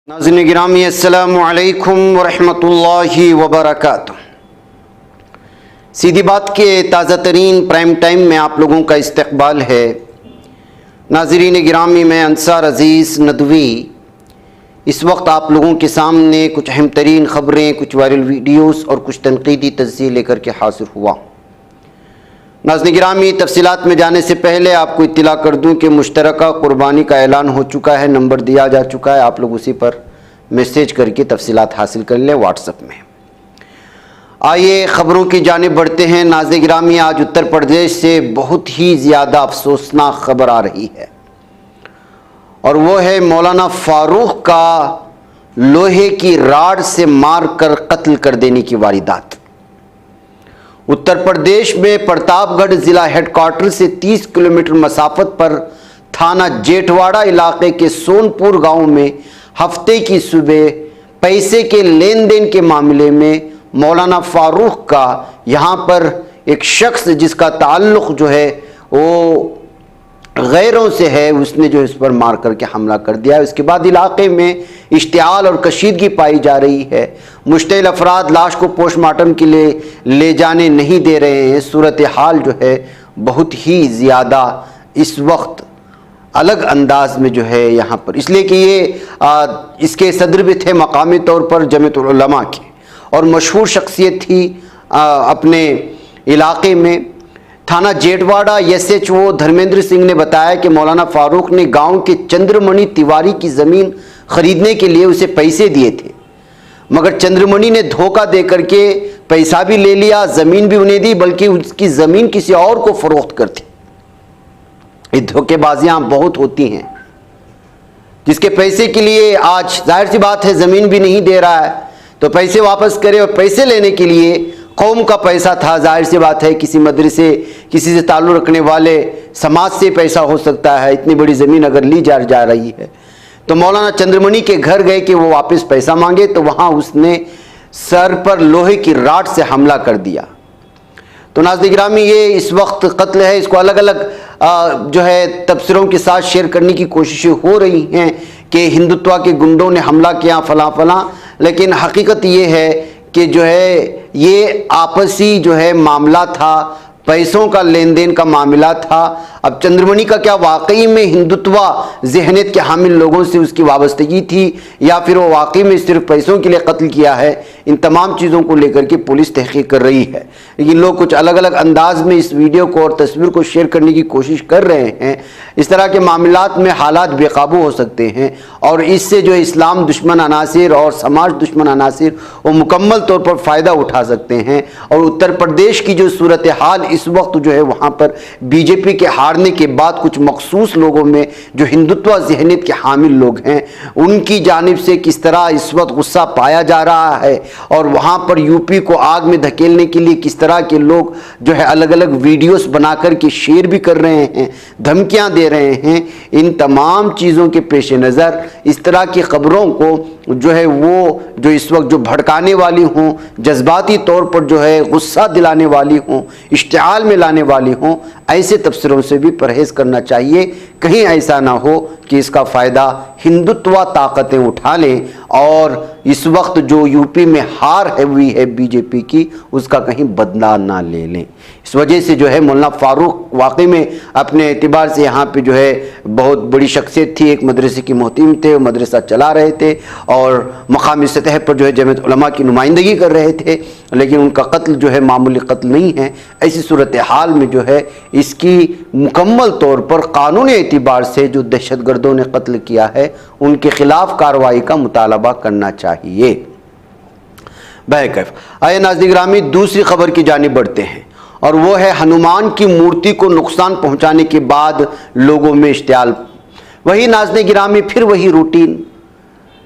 नाज़रीन गिरामी अस्सलामु अलैकुम वरहमतुल्लाहि वबरकातुह। सीधी बात के ताज़ा तरीन प्राइम टाइम में आप लोगों का इस्तकबाल है। नाज़रीन गिरामी मैं अंसार अज़ीज़ नदवी इस वक्त आप लोगों के सामने कुछ अहम तरीन ख़बरें, कुछ वायरल वीडियोस और कुछ तनकीदी तज्ज़िये लेकर के हाज़िर हुआ। नाज़रीन गिरामी तफसीलात में जाने से पहले आपको इत्तला कर दूं कि मुश्तरका कुर्बानी का ऐलान हो चुका है, नंबर दिया जा चुका है, आप लोग उसी पर मैसेज करके तफसीलात हासिल कर लें व्हाट्सएप में। आइए ख़बरों की जानिब बढ़ते हैं। नाज़रीन गिरामी आज उत्तर प्रदेश से बहुत ही ज़्यादा अफसोसनाक ख़बर आ रही है और वो है मौलाना फ़ारूक का लोहे की राड से मार कर कत्ल कर देने की वारदात। उत्तर प्रदेश में प्रतापगढ़ ज़िला हेडक्वार्टर से 30 किलोमीटर मसाफत पर थाना जेठवाड़ा इलाके के सोनपुर गांव में हफ्ते की सुबह पैसे के लेन देन के मामले में मौलाना फ़ारूक का यहाँ पर एक शख्स जिसका ताल्लुक़ जो है वो गैरों से है, उसने जो इस पर मार करके हमला कर दिया। उसके बाद इलाके में इश्तिआल और कशीदगी पाई जा रही है। मुश्तइल अफराद लाश को पोस्टमार्टम के लिए ले जाने नहीं दे रहे हैं। सूरत हाल जो है बहुत ही ज़्यादा इस वक्त अलग अंदाज में जो है यहाँ पर, इसलिए कि ये इसके सदर भी थे मकामी तौर पर जमीयतुल उलमा के और मशहूर शख्सियत थी अपने इलाके में। थाना जेठवाड़ा SHO धर्मेंद्र सिंह ने बताया कि मौलाना फ़ारूक ने गांव के चंद्रमणि तिवारी की ज़मीन ख़रीदने के लिए उसे पैसे दिए थे, मगर चंद्रमणि ने धोखा दे करके पैसा भी ले लिया, ज़मीन भी उन्हें दी, बल्कि उसकी ज़मीन किसी और को फ़रोख्त कर दी। ये धोखेबाजियाँ बहुत होती हैं। जिसके पैसे के लिए आज जाहिर सी बात है ज़मीन भी नहीं दे रहा है तो पैसे वापस करे, और पैसे लेने के लिए कौम का पैसा था, जाहिर सी बात है किसी मदरसे, किसी से ताल्लुक़ रखने वाले समाज से पैसा हो सकता है। इतनी बड़ी ज़मीन अगर ली जा रही है तो मौलाना चंद्रमणि के घर गए कि वो वापस पैसा मांगे, तो वहाँ उसने सर पर लोहे की राड से हमला कर दिया। तो नाज़रीन गिरामी ये इस वक्त कत्ल है, इसको अलग अलग जो है तबसरों के साथ शेयर करने की कोशिशें हो रही हैं कि हिंदुत्व के गुंडों ने हमला किया फलां फलां, लेकिन हकीकत ये है कि जो है ये आपसी जो है मामला था, पैसों का लेन देन का मामला था। अब चंद्रमणि का क्या वाकई में हिंदुत्व ज़हनियत के हामिल लोगों से उसकी वाबस्तगी थी या फिर वो वाकई में सिर्फ पैसों के लिए कत्ल किया है, इन तमाम चीज़ों को लेकर के पुलिस तहकीक कर रही है। लेकिन लोग कुछ अलग अलग अंदाज में इस वीडियो को और तस्वीर को शेयर करने की कोशिश कर रहे हैं। इस तरह के मामलात में हालात बेकाबू हो सकते हैं और इससे जो इस्लाम दुश्मन अनासिर और समाज दुश्मन अनासिर वो मुकम्मल तौर पर फ़ायदा उठा सकते हैं। और उत्तर प्रदेश की जो सूरत हाल इस वक्त जो है वहाँ पर बीजेपी के हारने के बाद कुछ मखसूस लोगों में जो हिंदुत्व ज़हनियत के हामिल लोग हैं उनकी जानिब से किस तरह इस वक्त गुस्सा पाया जा रहा है और वहाँ पर यूपी को आग में धकेलने के लिए किस तरह के लोग जो है अलग अलग वीडियोस बना कर के शेयर भी कर रहे हैं, धमकियाँ दे रहे हैं। इन तमाम चीज़ों के पेश नज़र इस तरह की ख़बरों को जो है वो जो इस वक्त जो भड़काने वाली हों, जज्बाती तौर पर जो है गुस्सा दिलाने वाली हों, इश्तिआल में लाने वाली हों, ऐसे तबसरों से भी परहेज़ करना चाहिए। कहीं ऐसा ना हो कि इसका फ़ायदा हिंदुत्व ताकतें उठा लें और इस वक्त जो यूपी में हार हुई है बीजेपी की उसका कहीं बदला ना ले लें। इस वजह से जो है मौलाना फ़ारूक वाकई में अपने एतबार से यहाँ पे जो है बहुत बड़ी शख्सियत थी, एक मदरसे की मोहतिम थे, मदरसा चला रहे थे और मकामी सतह पर जो है जमीयत उलमा की नुमाइंदगी कर रहे थे, लेकिन उनका कत्ल जो है मामूली कत्ल नहीं है। ऐसी सूरत हाल में जो है इसकी मुकम्मल तौर पर कानूनी एतबार से जो दहशतगर्दों ने कत्ल किया है उनके खिलाफ कार्रवाई का मुतालबा करना चाहिए। बहरकैफ आइए नाज़रीन गिरामी दूसरी खबर की जानिब बढ़ते हैं और वो है हनुमान की मूर्ति को नुकसान पहुंचाने के बाद लोगों में इश्तिआल। वही नाज़रीन गिरामी फिर वही रूटीन,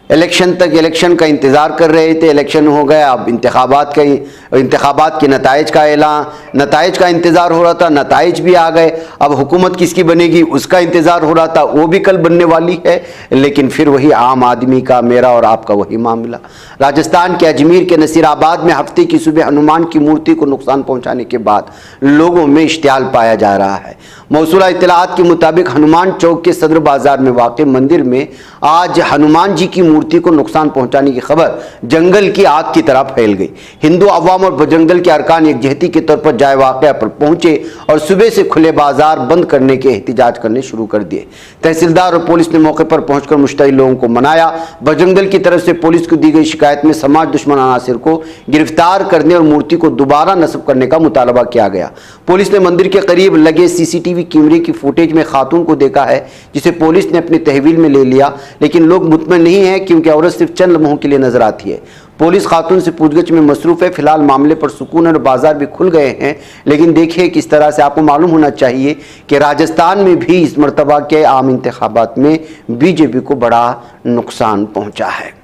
इलेक्शन तक इलेक्शन का इंतज़ार कर रहे थे, इलेक्शन हो गया, अब इंतखाबात के नताइज का ऐलान, नताइज का इंतज़ार हो रहा था, नताइज भी आ गए। अब हुकूमत किसकी बनेगी उसका इंतज़ार हो रहा था, वो भी कल बनने वाली है, लेकिन फिर वही आम आदमी का, मेरा और आपका वही मामला। राजस्थान के अजमेर के नसीराबाद में हफ्ते की सुबह हनुमान की मूर्ति को नुकसान पहुँचाने के बाद लोगों में इश्तिआल पाया जा रहा है। मौसूला इत्तलाआत के मुताबिक हनुमान चौक के सदर बाजार में वाक़े मंदिर में आज हनुमान जी की मूर्ति को नुकसान पहुंचाने की खबर जंगल की आग की तरह फैल गई। हिंदू अवाम और बजरंग दल के अरकान यकजहती के तौर पर जाए वाक़या पर पहुंचे और सुबह से खुले बाजार बंद करने के एहतिजाज करने शुरू कर दिए। तहसीलदार और पुलिस ने मौके पर पहुंचकर मुश्तइल लोगों को मनाया। बजरंग दल की तरफ से पुलिस को दी गई शिकायत में समाज दुश्मन अनासिर को गिरफ्तार करने और मूर्ति को दोबारा नस्ब करने का मुतालबा किया गया। पुलिस ने मंदिर के करीब लगे सीसीटीवी कैमरे की फुटेज में खातून को देखा है, जिसे पुलिस ने अपने तहवील में ले लिया, लेकिन लोग मुतमईन नहीं है क्योंकि औरत सिर्फ चंद लम्हों के लिए नजर आती है। पुलिस खातून से पूछगछ में मसरूफ है। फिलहाल मामले पर सुकून और बाजार भी खुल गए हैं, लेकिन देखिए किस तरह से आपको मालूम होना चाहिए कि राजस्थान में भी इस मरतबा के आम इंतखाबात में बीजेपी को बड़ा नुकसान पहुंचा है।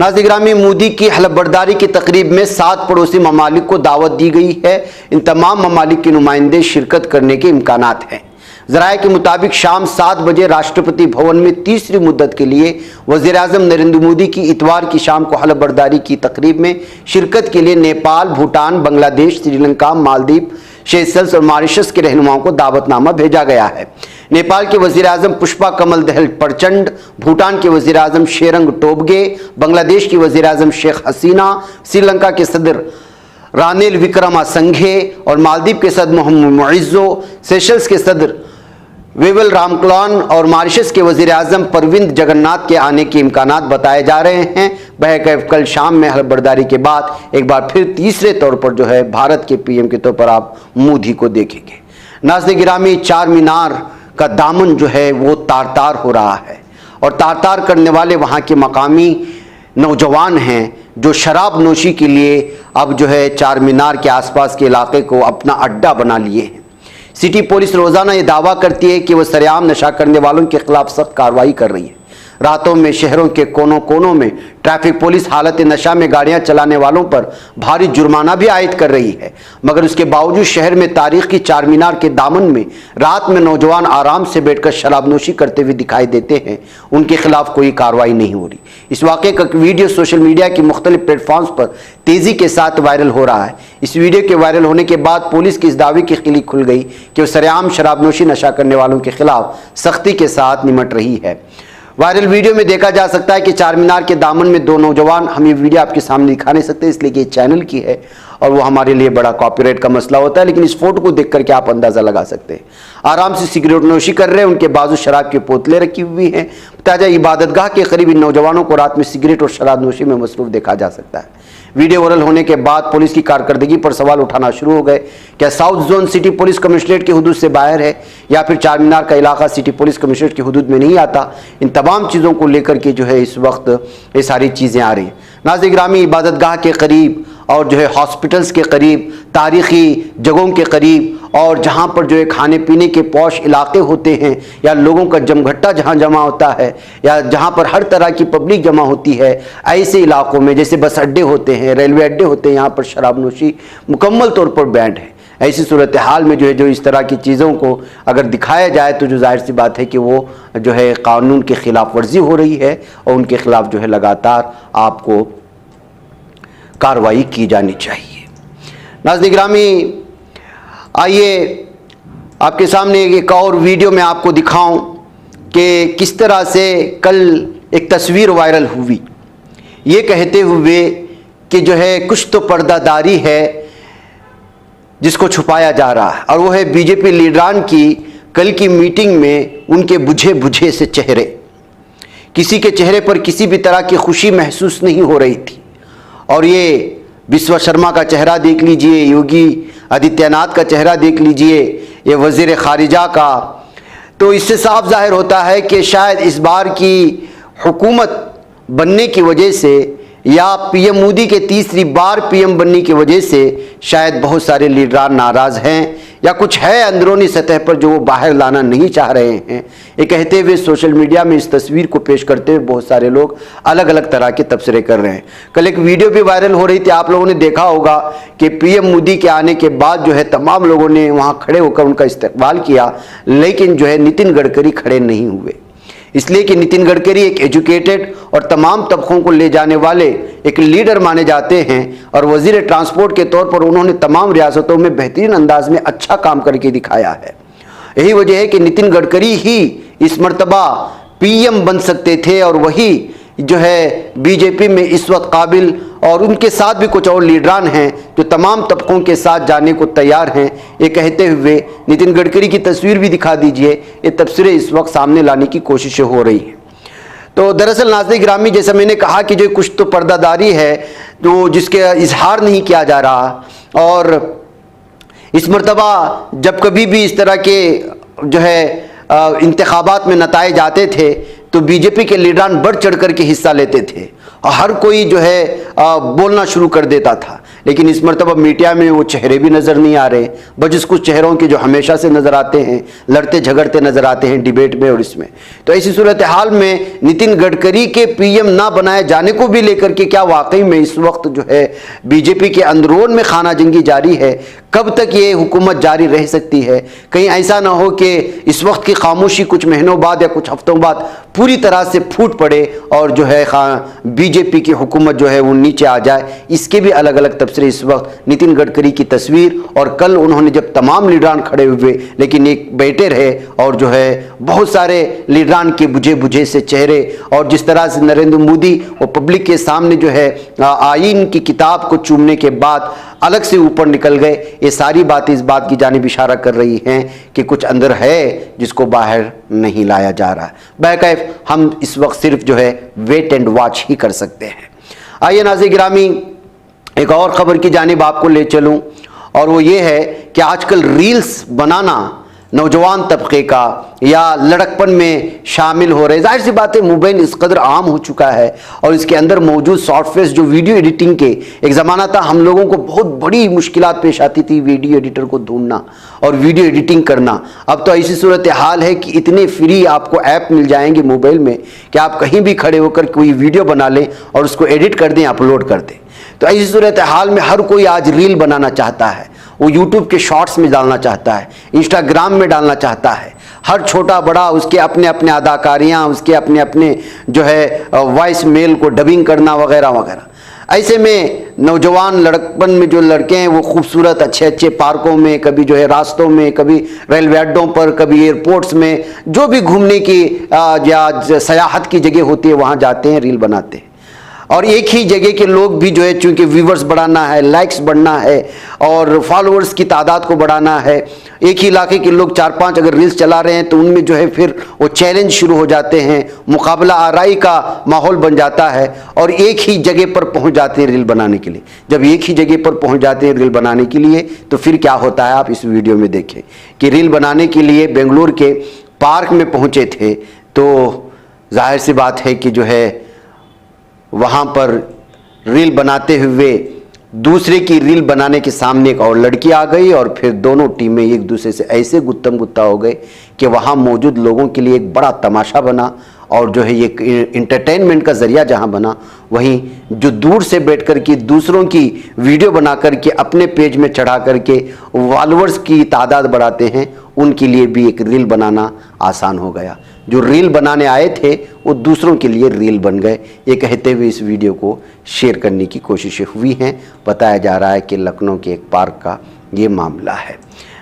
नाज़रीन गिरामी, मोदी की हलफबरदारी की तकरीब में 7 पड़ोसी ममालिक को दावत दी गई है। इन तमाम ममालिक के नुमाइंदे शिरकत करने के इम्कानात हैं। ज़राए के मुताबिक शाम 7 बजे राष्ट्रपति भवन में तीसरी मुद्दत के लिए वज़ीर-ए-आज़म नरेंद्र मोदी की इतवार की शाम को हलफबरदारी की तकरीब में शिरकत के लिए नेपाल, भूटान, बांग्लादेश, श्रीलंका, मालदीव, सेशल्स और मॉरिशस के रहनुमाओं को दावतनामा भेजा गया है। नेपाल के वज़ीर-ए-आज़म पुष्पा कमल दहल प्रचंड, भूटान के वज़ीर-ए-आज़म शेरंग टोबगे, बांग्लादेश की वज़ीर-ए-आज़म शेख हसीना, श्रीलंका के सदर रानिल विक्रमासिंघे और मालदीव के सदर मोहम्मद मुइज़्ज़ो, सेशल्स के सदर वेवल रामक्लान और मॉरिशस के वज़ीर-ए-आज़म परविंद जगन्नाथ के आने के इम्कानात बताए जा रहे हैं। बहरकैफ कल शाम में हलफबरदारी के बाद एक बार फिर तीसरे तौर पर जो है भारत के पीएम के तौर पर आप मोदी को देखेंगे। नाज़रीन गिरामी, चार मीनार का दामन जो है वो तार तार हो रहा है और तार तार करने वाले वहाँ के मकामी नौजवान हैं जो शराब नोशी के लिए अब जो है चार मीनार के आसपास के इलाके को अपना अड्डा बना लिए हैं। सिटी पुलिस रोज़ाना ये दावा करती है कि वह सरेआम नशा करने वालों के खिलाफ सख्त कार्रवाई कर रही है। रातों में शहरों के कोनों कोनों में ट्रैफिक पुलिस हालत नशा में गाड़ियां चलाने वालों पर भारी जुर्माना भी आयद कर रही है, मगर उसके बावजूद शहर में तारीख की चार मीनार के दामन में रात में नौजवान आराम से बैठकर शराबनोशी करते हुए दिखाई देते हैं। उनके खिलाफ कोई कार्रवाई नहीं हो रही। इस वाक़े का वीडियो सोशल मीडिया के मुख्तलिफ प्लेटफॉर्म्स पर तेज़ी के साथ वायरल हो रहा है। इस वीडियो के वायरल होने के बाद पुलिस की इस दावे की खिली खुल गई कि वो सरेआम शराबनोशी नशा करने वालों के खिलाफ सख्ती के साथ निमट रही है। वायरल वीडियो में देखा जा सकता है कि चार मीनार के दामन में दो नौजवान, हम ये वीडियो आपके सामने दिखा नहीं सकते इसलिए कि ये चैनल की है और वो हमारे लिए बड़ा कॉपीराइट का मसला होता है, लेकिन इस फोटो को देख करके आप अंदाज़ा लगा सकते हैं। आराम से सिगरेट नोशी कर रहे हैं, उनके बाजू शराब के बोतलें रखी हुई हैं। ताजा इबादतगाह के करीब इन नौजवानों को रात में सिगरेट और शराब नोशी में मसरूफ़ देखा जा सकता है। वीडियो वायरल होने के बाद पुलिस की कारकर्दगी पर सवाल उठाना शुरू हो गए। क्या south zone city police commissionerate की हुदूद से बाहर है या फिर चार मीनार का इलाका सिटी पुलिस कमिश्नरेट की हुदूद में नहीं आता? इन तमाम चीज़ों को लेकर के जो है इस वक्त ये सारी चीज़ें आ रही हैं। नाज़रीन गिरामी, इबादतगाह के करीब और जो है हॉस्पिटल्स के करीब, तारीख़ी जगहों के करीब और जहाँ पर जो है खाने पीने के पौश इलाके होते हैं या लोगों का जमघट्टा जहाँ जमा होता है या जहाँ पर हर तरह की पब्लिक जमा होती है, ऐसे इलाकों में जैसे बस अड्डे होते हैं, रेलवे अड्डे होते हैं, यहाँ पर शराबनोशी मुकम्मल तौर पर बैंड है। ऐसी सूरत हाल में जो है जो इस तरह की चीज़ों को अगर दिखाया जाए तो जो जाहिर सी बात है कि वो जो है कानून की खिलाफ वर्जी हो रही है और उनके खिलाफ जो है लगातार आपको कार्रवाई की जानी चाहिए। नाज़रीन गिरामी, आइए आपके सामने एक और वीडियो में आपको दिखाऊं कि किस तरह से कल एक तस्वीर वायरल हुई, ये कहते हुए कि जो है कुछ तो पर्दादारी है जिसको छुपाया जा रहा है, और वो है बीजेपी लीडरान की कल की मीटिंग में उनके बुझे बुझे से चेहरे। किसी के चेहरे पर किसी भी तरह की खुशी महसूस नहीं हो रही थी। और ये विश्व शर्मा का चेहरा देख लीजिए, योगी आदित्यनाथ का चेहरा देख लीजिए, ये वज़ीर ख़ारिजा का, तो इससे साफ जाहिर होता है कि शायद इस बार की हुकूमत बनने की वजह से या पीएम मोदी के तीसरी बार पीएम बनने की वजह से शायद बहुत सारे लीडरान नाराज़ हैं या कुछ है अंदरूनी सतह पर जो वो बाहर लाना नहीं चाह रहे हैं। ये कहते हुए सोशल मीडिया में इस तस्वीर को पेश करते हुए बहुत सारे लोग अलग अलग तरह के तबसरे कर रहे हैं। कल एक वीडियो भी वायरल हो रही थी, आप लोगों ने देखा होगा कि पीएम मोदी के आने के बाद जो है तमाम लोगों ने वहाँ खड़े होकर उनका इस्तकबाल किया, लेकिन जो है नितिन गडकरी खड़े नहीं हुए। اس لیے کہ نتن گڈکری ایک ایجوکیٹڈ اور تمام طبقوں کو لے جانے والے ایک لیڈر مانے جاتے ہیں، اور وزیر ٹرانسپورٹ کے طور پر انہوں نے تمام ریاستوں میں بہترین انداز میں اچھا کام کر کے دکھایا ہے۔ یہی وجہ ہے کہ نتن گڈکری ہی اس مرتبہ پی ایم بن سکتے تھے، اور وہی جو ہے بی جے پی میں اس وقت قابل، اور ان کے ساتھ بھی کچھ اور لیڈران ہیں جو تمام طبقوں کے ساتھ جانے کو تیار ہیں۔ یہ کہتے ہوئے نتن گڈکری کی تصویر بھی دکھا دیجئے، یہ تبصرے اس وقت سامنے لانے کی کوششیں ہو رہی ہیں۔ تو دراصل ناظرین گرامی، جیسا میں نے کہا کہ جو کچھ تو پردہ داری ہے جو جس کے اظہار نہیں کیا جا رہا، اور اس مرتبہ جب کبھی بھی اس طرح کے جو ہے انتخابات میں نتائج آتے تھے تو بی جے پی کے لیڈران بڑھ چڑھ کر کے حصہ لیتے تھے، اور ہر کوئی جو ہے بولنا شروع کر دیتا تھا، لیکن اس مرتبہ میڈیا میں وہ چہرے بھی نظر نہیں آ رہے، بجز کچھ چہروں کے جو ہمیشہ سے نظر آتے ہیں، لڑتے جھگڑتے نظر آتے ہیں ڈیبیٹ میں اور اس میں۔ تو ایسی صورتحال میں نتن گڈکری کے پی ایم نہ بنائے جانے کو بھی لے کر کے کیا واقعی میں اس وقت جو ہے بی جے پی کے اندرون میں خانہ جنگی جاری ہے؟ کب تک یہ حکومت جاری رہ سکتی ہے؟ کہیں ایسا نہ ہو کہ اس وقت کی خاموشی کچھ مہینوں بعد یا کچھ ہفتوں بعد پوری طرح سے پھوٹ پڑے اور جو ہے بی جے پی کی حکومت جو ہے وہ نیچے آ جائے۔ اس کے بھی الگ الگ تبصرے اس وقت نتن گڈکری کی تصویر، اور کل انہوں نے جب تمام لیڈران کھڑے ہوئے لیکن ایک بیٹے رہے، اور جو ہے بہت سارے لیڈران کے بجھے بجھے سے چہرے، اور جس طرح سے نریندر مودی وہ پبلک کے سامنے جو ہے آئین کی کتاب کو چومنے کے بعد الگ سے اوپر نکل گئے، یہ ساری باتیں اس بات کی جانب اشارہ کر رہی ہیں کہ کچھ اندر ہے جس کو باہر نہیں لایا جا رہا ہے۔ بہرکیف ہم اس وقت صرف جو ہے ویٹ اینڈ واچ ہی کر سکتے ہیں۔ آئیے ناظرین گرامی، ایک اور خبر کی جانب آپ کو لے چلوں، اور وہ یہ ہے کہ آج کل ریلز بنانا نوجوان طبقے کا یا لڑکپن میں شامل ہو رہے۔ ظاہر سی بات ہے موبائل اس قدر عام ہو چکا ہے، اور اس کے اندر موجود سافٹ ویئر جو ویڈیو ایڈیٹنگ کے، ایک زمانہ تھا ہم لوگوں کو بہت بڑی مشکلات پیش آتی تھی ویڈیو ایڈیٹر کو ڈھونڈنا اور ویڈیو ایڈیٹنگ کرنا۔ اب تو ایسی صورتحال ہے کہ اتنے فری آپ کو ایپ مل جائیں گے موبائل میں کہ آپ کہیں بھی کھڑے ہو کر کوئی ویڈیو بنا لیں اور اس کو ایڈٹ کر دیں، اپلوڈ کر دیں۔ تو ایسی صورتحال میں ہر کوئی آج ریل بنانا چاہتا ہے، وہ یوٹیوب کے شارٹس میں ڈالنا چاہتا ہے، انسٹاگرام میں ڈالنا چاہتا ہے۔ ہر چھوٹا بڑا اس کے اپنے اپنے اداکاریاں، اس کے اپنے اپنے جو ہے وائس میل کو ڈبنگ کرنا وغیرہ وغیرہ۔ ایسے میں نوجوان لڑکپن میں جو لڑکے ہیں وہ خوبصورت اچھے اچھے پارکوں میں، کبھی جو ہے راستوں میں، کبھی ریلوے اڈوں پر، کبھی ایئرپورٹس میں، جو بھی گھومنے کی یا سیاحت کی جگہ ہوتی ہے وہاں جاتے ہیں، ریل بناتے ہیں۔ اور ایک ہی جگہ کے لوگ بھی جو ہے چونکہ ویورز بڑھانا ہے، لائکس بڑھنا ہے اور فالوورز کی تعداد کو بڑھانا ہے، ایک ہی علاقے کے لوگ 4-5 اگر ریلز چلا رہے ہیں تو ان میں جو ہے پھر وہ چیلنج شروع ہو جاتے ہیں، مقابلہ آرائی کا ماحول بن جاتا ہے، اور ایک ہی جگہ پر پہنچ جاتے ہیں ریل بنانے کے لیے۔ جب ایک ہی جگہ پر پہنچ جاتے ہیں ریل بنانے کے لیے تو پھر کیا ہوتا ہے آپ اس ویڈیو میں دیکھیں کہ ریل بنانے کے لیے بنگلور کے پارک میں پہنچے تھے، تو ظاہر سی بات ہے کہ جو ہے وہاں پر ریل بناتے ہوئے دوسرے کی ریل بنانے کے سامنے ایک اور لڑکی آ گئی، اور پھر دونوں ٹیمیں ایک دوسرے سے ایسے گتم گتا ہو گئے کہ وہاں موجود لوگوں کے لیے ایک بڑا تماشا بنا، اور جو ہے یہ انٹرٹینمنٹ کا ذریعہ جہاں بنا، وہیں جو دور سے بیٹھ کر کے دوسروں کی ویڈیو بنا کر کے اپنے پیج میں چڑھا کر کے فالوورز کی تعداد بڑھاتے ہیں، ان کے لیے بھی ایک ریل بنانا آسان ہو گیا۔ جو ریل بنانے آئے تھے وہ دوسروں کے لیے ریل بن گئے۔ یہ کہتے ہوئے اس ویڈیو کو شیئر کرنے کی کوششیں ہوئی ہیں۔ بتایا جا رہا ہے کہ لکھنؤ کے ایک پارک کا یہ معاملہ ہے۔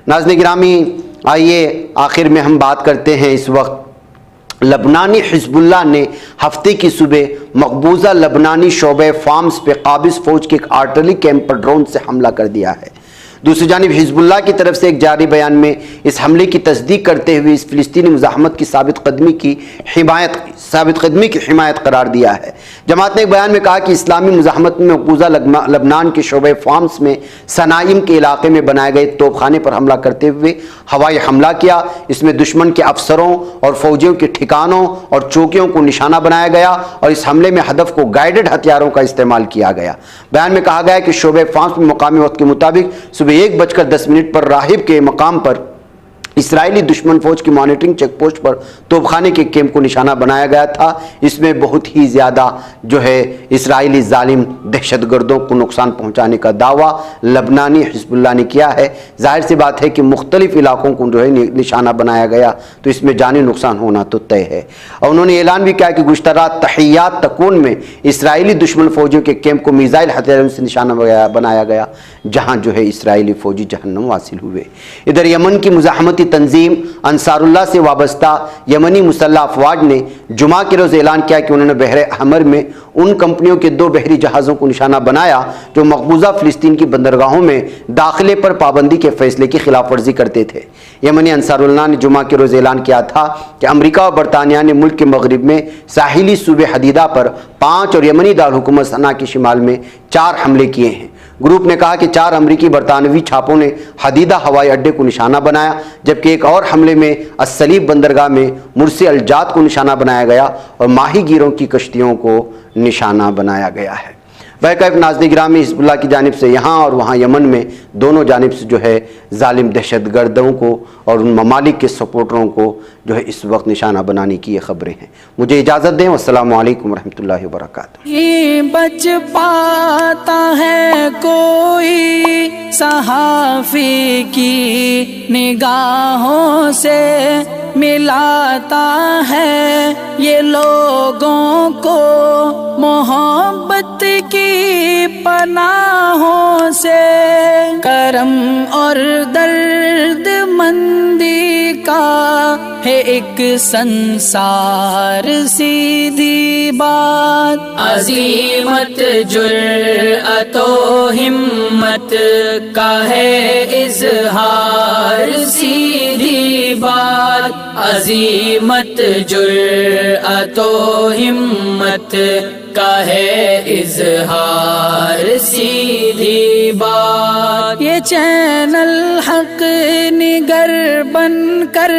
ناظرین گرامی، آئیے آخر میں ہم بات کرتے ہیں اس وقت لبنانی حزب اللہ نے ہفتے کی صبح مقبوضہ لبنانی شعبہ فارمز پہ قابض فوج کے ایک آرٹلری کیمپ پر ڈرون سے حملہ کر دیا ہے۔ دوسری جانب حزب اللہ کی طرف سے ایک جاری بیان میں اس حملے کی تصدیق کرتے ہوئے اس فلسطینی مزاحمت کی ثابت قدمی کی حمایت قرار دیا ہے۔ جماعت نے ایک بیان میں کہا کہ اسلامی مزاحمت میں مقبوضہ لبنان کے شعبہ فارمز میں صنائم کے علاقے میں بنائے گئے توپ خانے پر حملہ کرتے ہوئے ہوائی حملہ کیا۔ اس میں دشمن کے افسروں اور فوجیوں کے ٹھکانوں اور چوکیوں کو نشانہ بنایا گیا، اور اس حملے میں ہدف کو گائیڈڈ ہتھیاروں کا استعمال کیا گیا۔ بیان میں کہا گیا کہ شعبہ فارمز میں مقامی وقت کے مطابق صبح 1:10 پر راہب کے مقام پر اسرائیلی دشمن فوج کی مانیٹرنگ چیک پوسٹ پر توپخانے کے کیمپ کو نشانہ بنایا گیا تھا۔ اس میں بہت ہی زیادہ جو ہے اسرائیلی ظالم دہشت گردوں کو نقصان پہنچانے کا دعویٰ لبنانی حزب اللہ نے کیا ہے۔ ظاہر سی بات ہے کہ مختلف علاقوں کو جو ہے نشانہ بنایا گیا تو اس میں جانی نقصان ہونا تو طے ہے، اور انہوں نے اعلان بھی کیا کہ گزشتہ رات تحیات تکون میں اسرائیلی دشمن فوجیوں کے کیمپ کو میزائل ہتھیاروں سے نشانہ بنایا گیا، جہاں جو ہے اسرائیلی فوجی جہنم حاصل ہوئے۔ ادھر یمن کی مزاحمتی تنظیم انصار اللہ سے وابستہ یمنی مسلح افواج نے جمعہ کے روز اعلان کیا کہ انہوں نے بحر احمر میں ان کمپنیوں کے 2 بحری جہازوں کو نشانہ بنایا جو مقبوضہ فلسطین کی بندرگاہوں میں داخلے پر پابندی کے فیصلے کی خلاف ورزی کرتے تھے۔ یمنی انصار اللہ نے جمعہ کے روز اعلان کیا تھا کہ امریکہ اور برطانیہ نے ملک کے مغرب میں ساحلی صوبے حدیدہ پر 5 اور یمنی دارالحکومت صنعاء کے شمال میں 4 حملے کیے ہیں۔ گروپ نے کہا کہ 4 امریکی برطانوی چھاپوں نے حدیدہ ہوائی اڈے کو نشانہ بنایا، جبکہ ایک اور حملے میں السلیب بندرگاہ میں مرسی الجات کو نشانہ بنایا گیا اور ماہی گیروں کی کشتیوں کو نشانہ بنایا گیا ہے۔ بہرکیف ناظرین گرامی، حزب اللہ کی جانب سے یہاں اور وہاں یمن میں دونوں جانب سے جو ہے ظالم دہشت گردوں کو اور ان ممالک کے سپورٹروں کو جو ہے اس وقت نشانہ بنانے کی یہ خبریں ہیں۔ مجھے اجازت دیں، والسلام علیکم ورحمۃ اللہ وبرکاتہ۔ بچ پاتا ہے کوئی صحافی کی نگاہوں سے، ملاتا ہے یہ لوگوں کو محبت کی پناہوں سے، کرم اور درد مندی کا ہے ایک سنسار سیدھی بات، عزیمت جرأت و ہمت کا ہے اظہار سیدھی بات، عزیمت جرأت و ہمت کا ہے اظہار سیدھی بات۔ یہ چینل حق نگر بن کر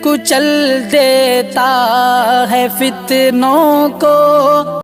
کچل دیتا ہے فتنوں کو،